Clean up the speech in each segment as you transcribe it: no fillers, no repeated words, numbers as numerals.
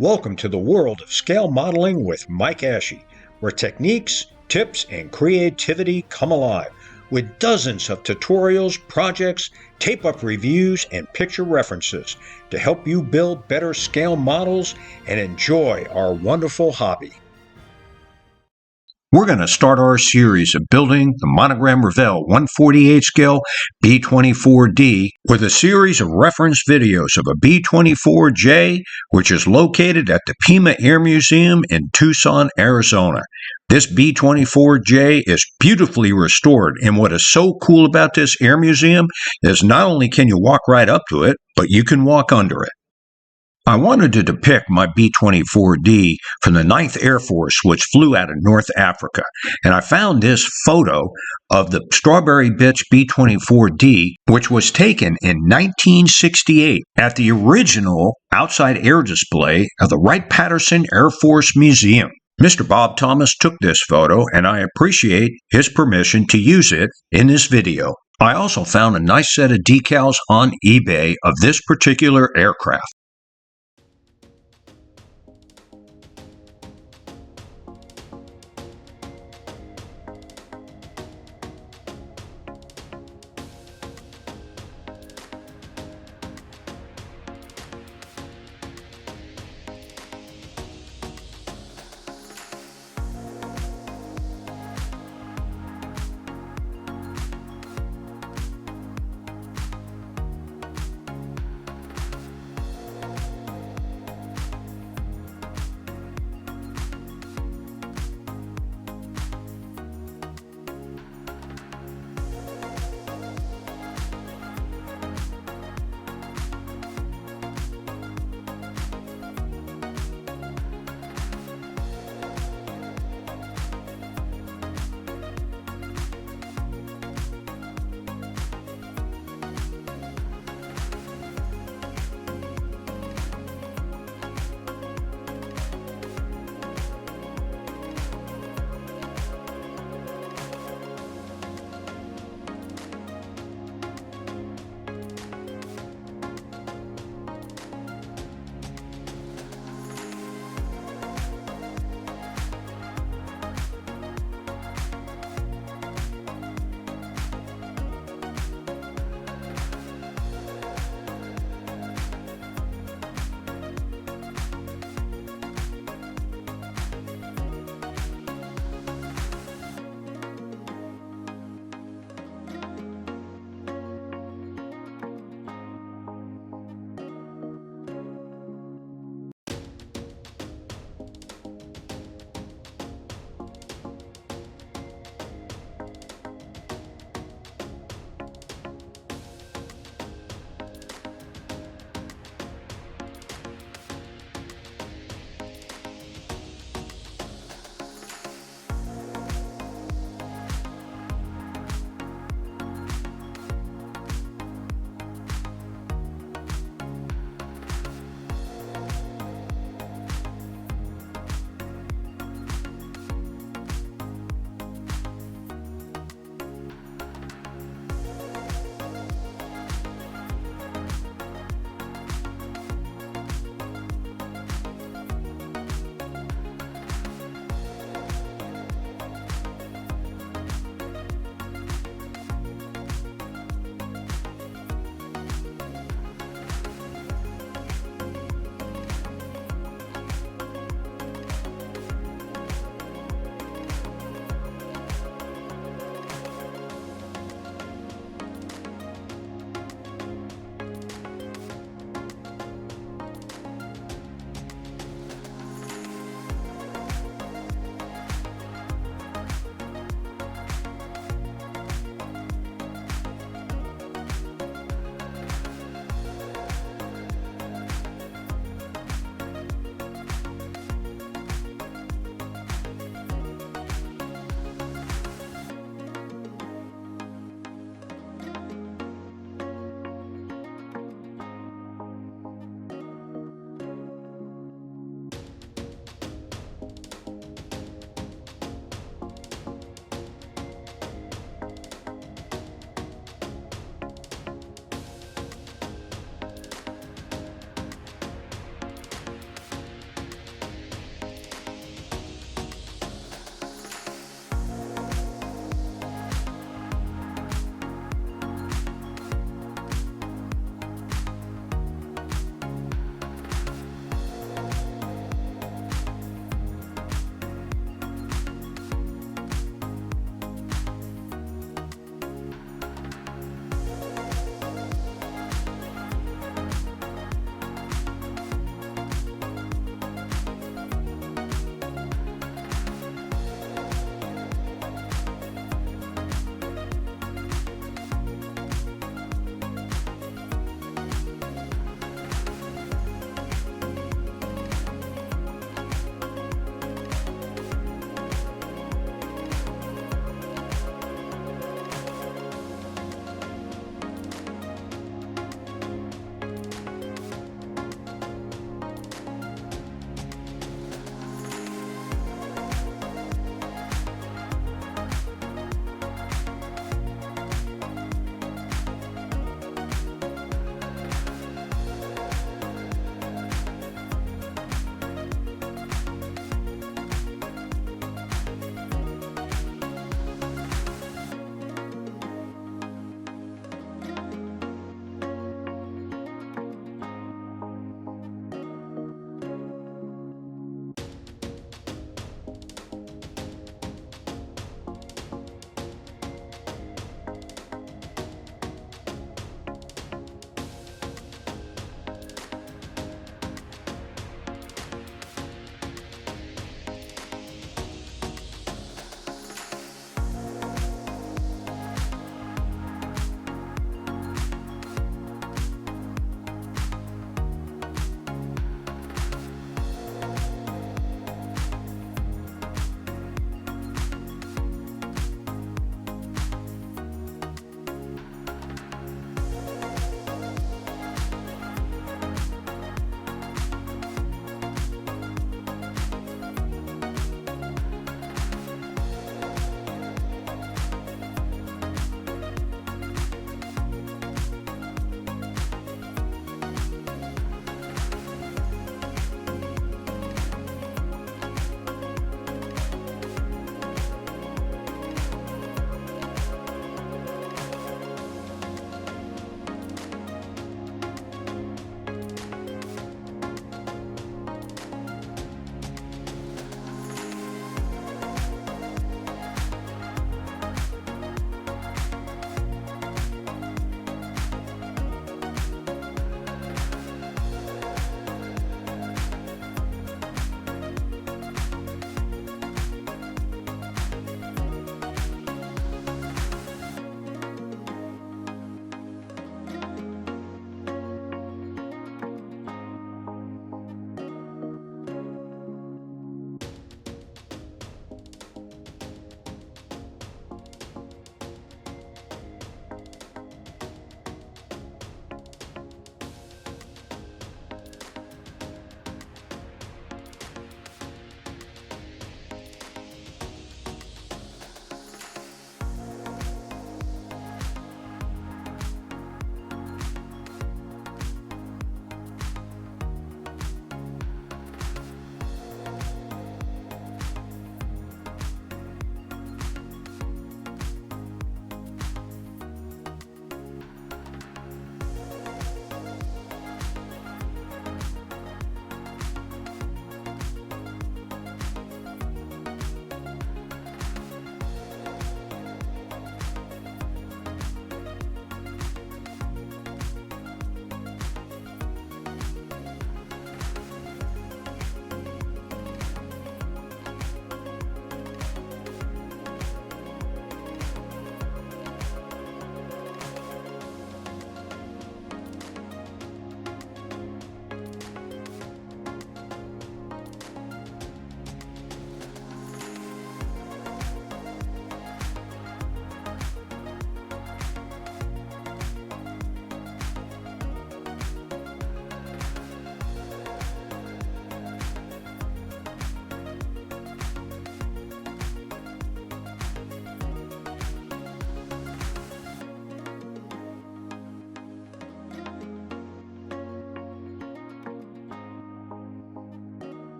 Welcome to the world of scale modeling with Mike Ashe, where techniques, tips, and creativity come alive with dozens of tutorials, projects, tape-up reviews, and picture references to help you build better scale models and enjoy our wonderful hobby. We're going to start our series of building the Monogram Revell 148 scale B-24D with a series of reference videos of a B-24J, which is located at the Pima Air Museum in Tucson, Arizona. This B-24J is beautifully restored, and what is so cool about this air museum is not only can you walk right up to it, but you can walk under it. I wanted to depict my B-24D from the 9th Air Force, which flew out of North Africa, and I found this photo of the Strawberry Bitch B-24D, which was taken in 1968 at the original outside air display of the Wright-Patterson Air Force Museum. Mr. Bob Thomas took this photo, and I appreciate his permission to use it in this video. I also found a nice set of decals on eBay of this particular aircraft.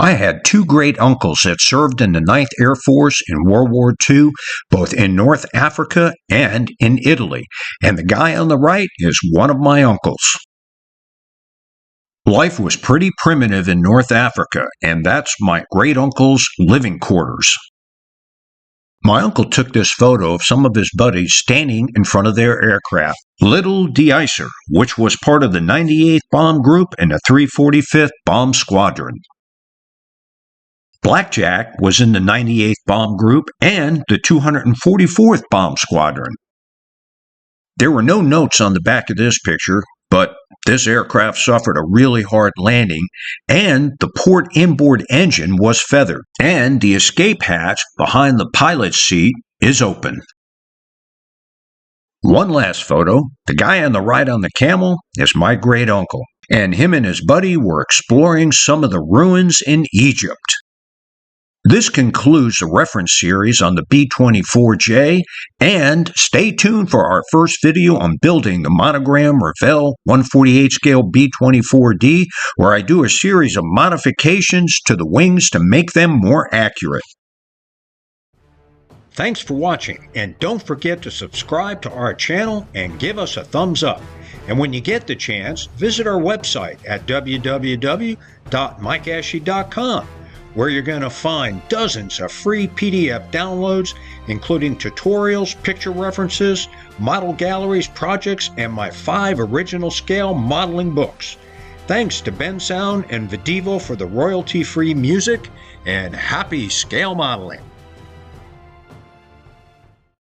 I had two great uncles that served in the 9th Air Force in World War II, both in North Africa and in Italy, and the guy on the right is one of my uncles. Life was pretty primitive in North Africa, and that's my great uncle's living quarters. My uncle took this photo of some of his buddies standing in front of their aircraft. Little De-Icer, which was part of the 98th Bomb Group and the 345th Bomb Squadron. Blackjack was in the 98th Bomb Group and the 244th Bomb Squadron. There were no notes on the back of this picture, but this aircraft suffered a really hard landing, and the port inboard engine was feathered, and the escape hatch behind the pilot's seat is open. One last photo. The guy on the right on the camel is my great uncle, and him and his buddy were exploring some of the ruins in Egypt. This concludes the reference series on the B-24J, and stay tuned for our first video on building the Monogram Revell 148 scale B-24D, where I do a series of modifications to the wings to make them more accurate. Thanks for watching, and don't forget to subscribe to our channel and give us a thumbs up. And when you get the chance, visit our website at www.mikeashley.com. where you're going to find dozens of free PDF downloads, including tutorials, picture references, model galleries, projects, and my 5 original scale modeling books. Thanks to Ben Sound and Videvo for the royalty-free music, and happy scale modeling!